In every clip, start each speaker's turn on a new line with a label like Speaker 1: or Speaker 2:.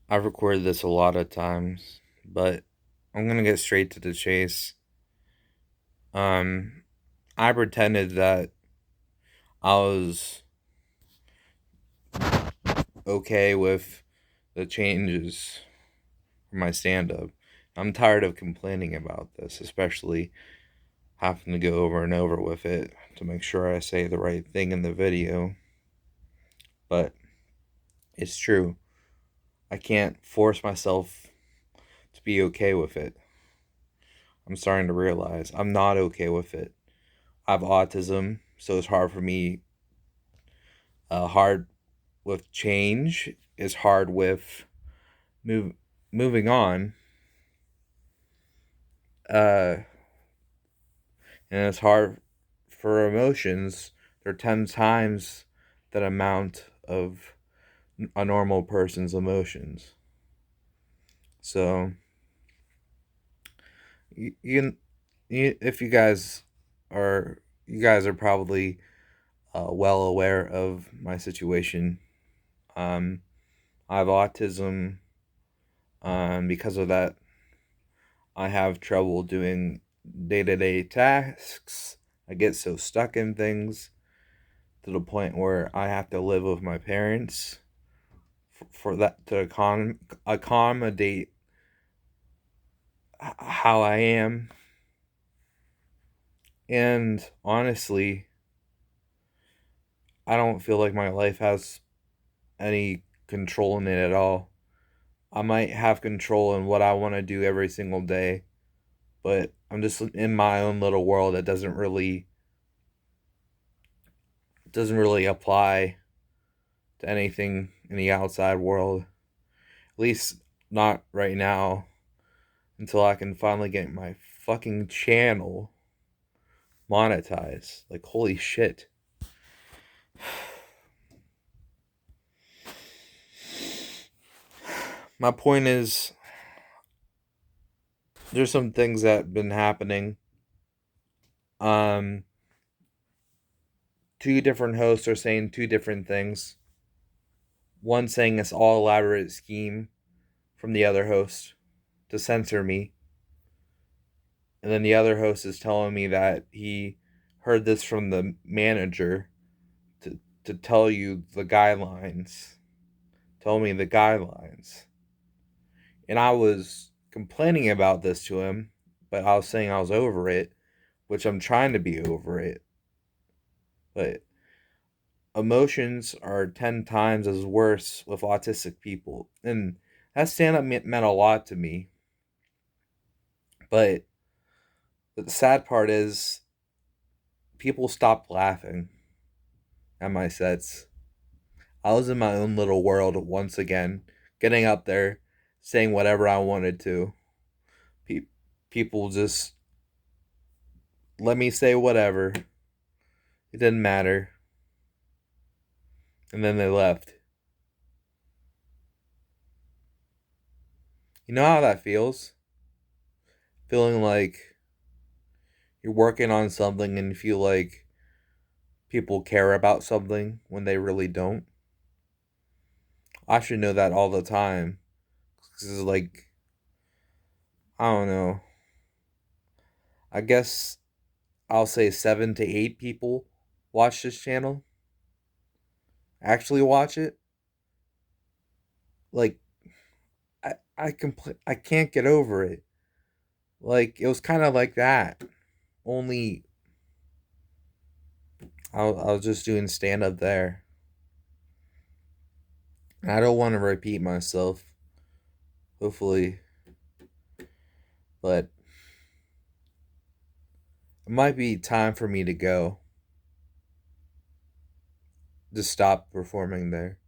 Speaker 1: I've recorded this a lot of times, but I'm gonna get straight to the chase. Um, I pretended that I was okay with the changes for my stand up. I'm tired of complaining about this, especially having to go over and over with it to make sure I say the right thing in the video. But it's true. I can't force myself to be okay with it. I'm starting to realize I'm not okay with it. I have autism, so it's hard for me. Hard with change. It's hard with move moving on. Uh, and it's hard for emotions. They're 10 times that amount of a normal person's emotions. So you can, if you guys are probably well aware of my situation. Um, I have autism. Because of that, I have trouble doing day to day tasks. I get so stuck in things to the point where I have to live with my parents for that to accommodate how I am. And honestly, I don't feel like my life has any control in it at all. I might have control in what I want to do every single day, but I'm just in my own little world that doesn't really apply to anything in the outside world. At least not right now until I can finally get my fucking channel monetized. Like holy shit. My point is there's some things that have been happening. Um Two different hosts are saying two different things. One saying it's all elaborate scheme from the other host to censor me. And then the other host is telling me that he heard this from the manager to tell you the guidelines. Tell me the guidelines. And I was complaining about this to him, but I was saying I was over it, which I'm trying to be over it. But emotions are 10 times as worse with autistic people. And that stand up meant a lot to me. But the sad part is people stopped laughing at my sets. I was in my own little world once again, getting up there, saying whatever I wanted to. Pe- People just let me say whatever. It didn't matter. And then they left. You know how that feels? Feeling like you're working on something and you feel like people care about something when they really don't. I should know that all the time. Because, like, I don't know. I guess I'll say 7 to 8 people watch this channel. Actually, watch it. Like, I can't get over it. Like, it was kind of like that. Only I was just doing stand up there. And I don't want to repeat myself. Hopefully, but it might be time for me to go. To stop performing there.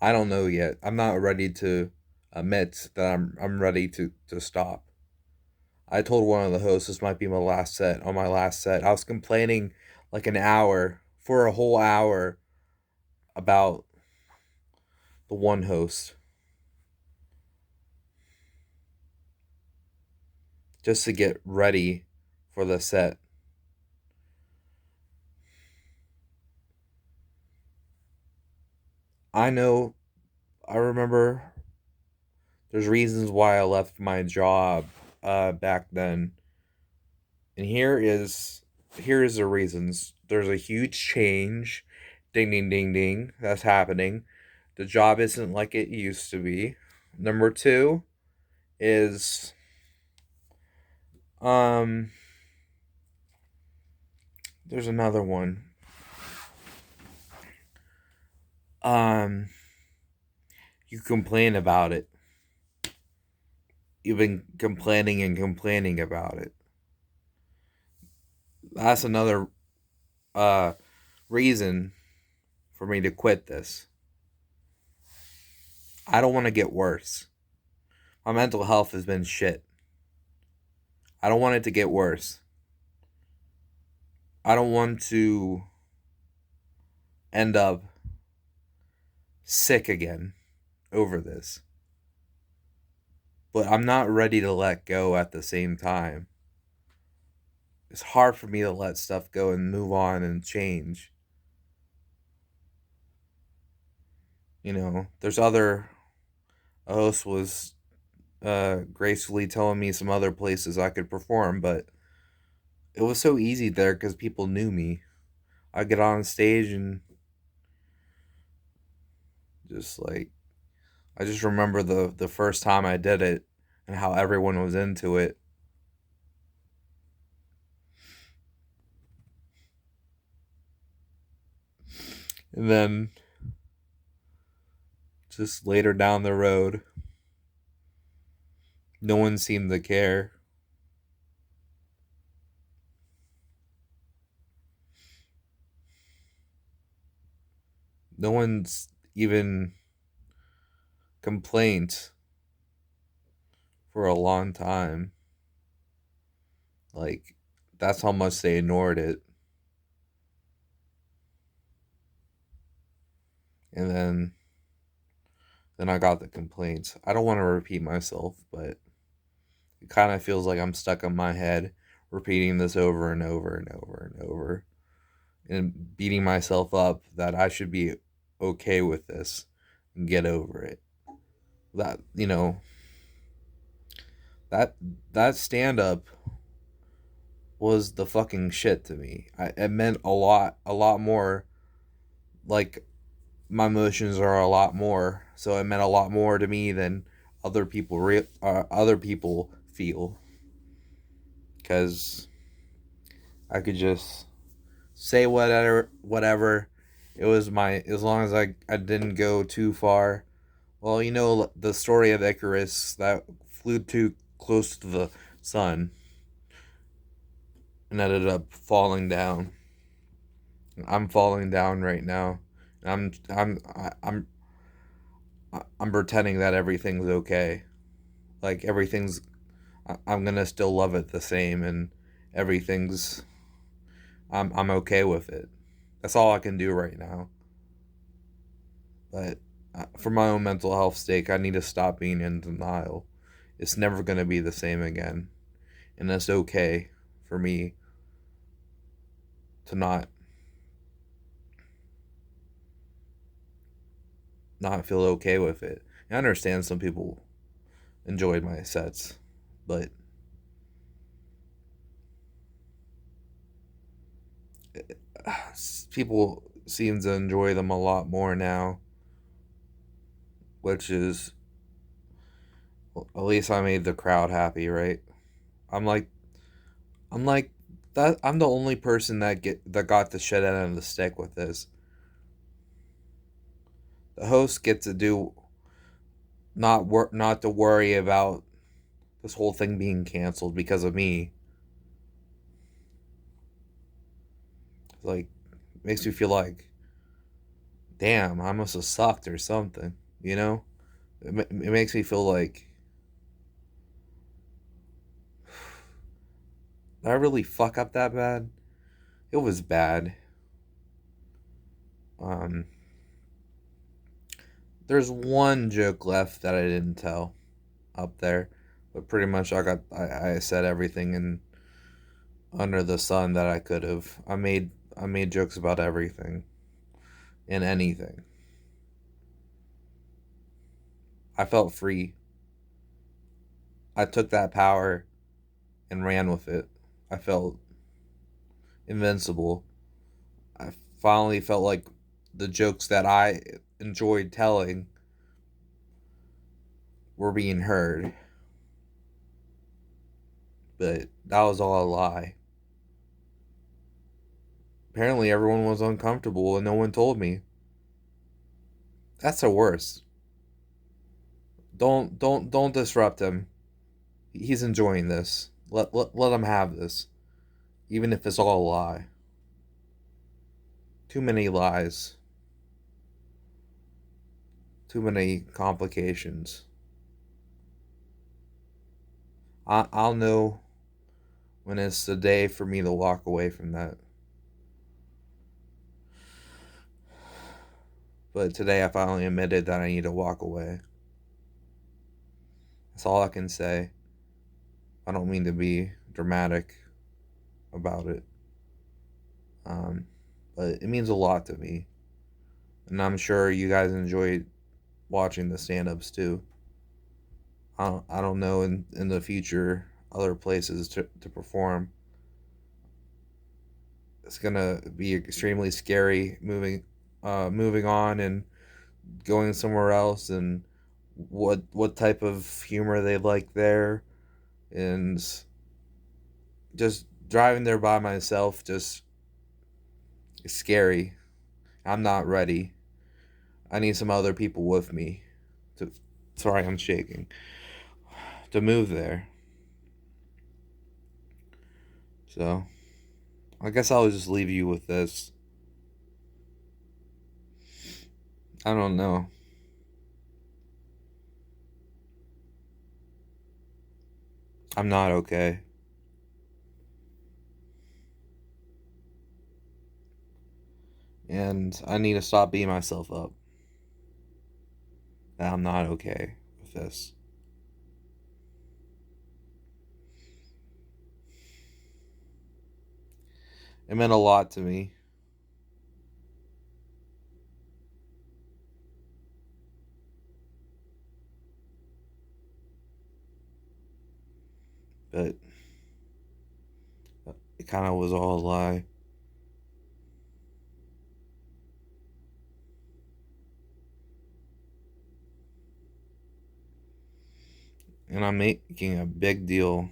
Speaker 1: I don't know yet. I'm not ready to admit that I'm ready to stop. I told one of the hosts this might be my last set. On my last set, I was complaining like an hour for a whole hour about the one host just to get ready for the set. I know I remember There's reasons why I left my job back then. And here is the reasons. There's a huge change. Ding ding ding ding. That's happening. The job isn't like it used to be. Number 2 is um there's another one. Um you complain about it. You've been complaining and complaining about it. That's another uh reason for me to quit this. I don't want to get worse. My mental health has been shit. I don't want it to get worse. I don't want to end up sick again over this. But I'm not ready to let go at the same time. It's hard for me to let stuff go and move on and change. There's other. A host was gracefully telling me some other places I could perform, but it was so easy there because people knew me. I get on stage and just like I just remember the first time I did it and how everyone was into it. And then just later down the road, no one seemed to care. No one's even complained for a long time. Like, that's how much they ignored it. And then I got the complaints. I don't want to repeat myself, but it kind of feels like I'm stuck in my head repeating this over and over and over and over and beating myself up that I should be okay with this and get over it. That, that that stand up was the fucking shit to me. It meant a lot more. Like, my emotions are a lot more, so it meant a lot more to me than other people feel. Because I could just say whatever. It was as long as I didn't go too far. Well, the story of Icarus that flew too close to the sun and ended up falling down. I'm falling down right now. I'm pretending that everything's okay. Like, I'm gonna still love it the same, and everything's I'm okay with it. That's all I can do right now. But for my own mental health sake, I need to stop being in denial. It's never gonna be the same again, and it's okay for me to not feel okay with it. I understand some people enjoyed my sets, but people seem to enjoy them a lot more now, which is, at least I made the crowd happy, right? I'm like I'm like that. I'm the only person that got the shit out of the stick with this. The host gets to do not to worry about this whole thing being canceled because of me. Like, makes me feel like, damn, I must have sucked or something. It makes me feel like, did I really fuck up that bad? It was bad. Um, there's one joke left that I didn't tell up there, but pretty much I said everything in under the sun that I could have. I made jokes about everything and anything. I felt free. I took that power and ran with it. I felt invincible. I finally felt like the jokes that I enjoyed telling were being heard. But that was all a lie. Apparently everyone was uncomfortable and no one told me. That's the worst. Don't disrupt him. He's enjoying this. Let him have this. Even if it's all a lie. Too many lies. Too many complications. I'll know when it's the day for me to walk away from that. But today I finally admitted that I need to walk away. That's all I can say. I don't mean to be dramatic about it. Um, but it means a lot to me. And I'm sure you guys enjoyed watching the stand ups too. I don't know in the future other places to perform. It's gonna be extremely scary moving on and going somewhere else, and what type of humor they like there, and just driving there by myself just is scary. I'm not ready. I need some other people with me to sorry, I'm shaking. To move there. So, I guess I'll just leave you with this. I don't know. I'm not okay. And I need to stop beating myself up that I'm not okay with this. It meant a lot to me. But it kind of was all a lie. And I'm making a big deal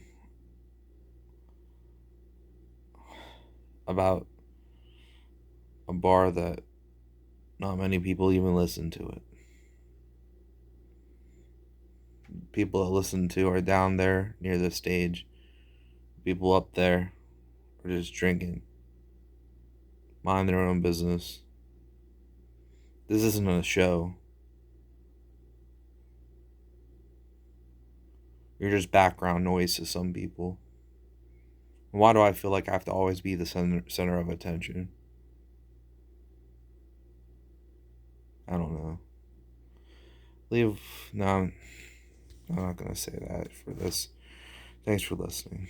Speaker 1: about a bar that not many people even listen to it. People that listen to are down there near the stage. People up there are just drinking, mind their own business. This isn't a show. You're just background noise to some people. Why do I feel like I have to always be the center of attention? I don't know. Leave. No, I'm not going to say that for this. Thanks for listening.